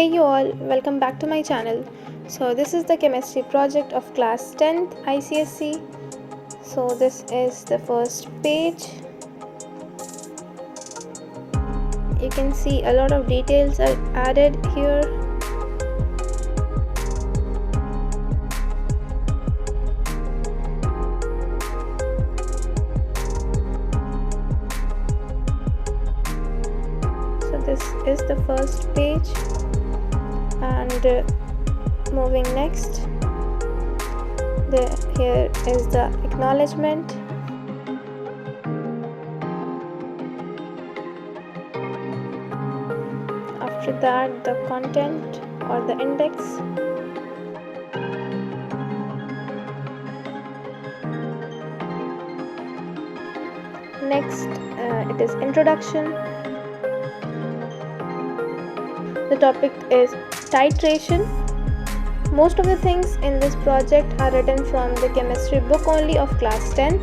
Hey you all, welcome back to my channel. So this is the chemistry project of class 10th ICSE. So this is the first page. You can see a lot of details are added here. So this is the first page. And moving next, here is the acknowledgement. After that, the content or the index. Next, it is introduction. The topic is titration. Most of the things in this project are written from the chemistry book only of class 10th,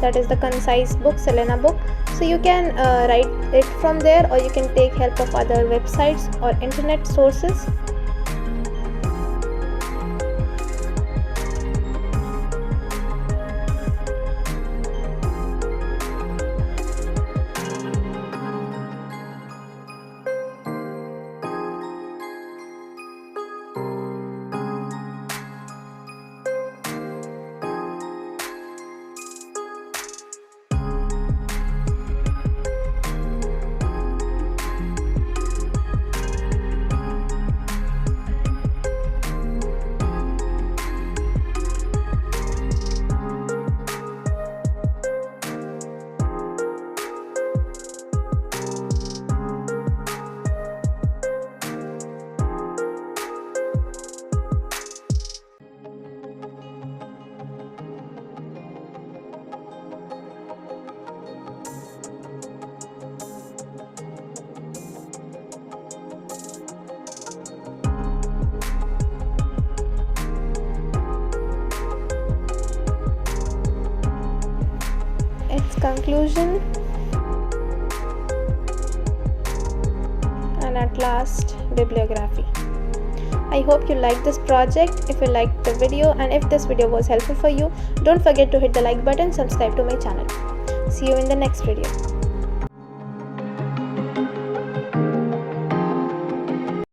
that is the concise book, Selena book. So you can write it from there, or you can take help of other websites or internet sources. Its conclusion, and at last, bibliography. I hope you liked this project. If you liked the video and if this video was helpful for you, don't forget to hit the like button, subscribe to my channel. See you in the next video.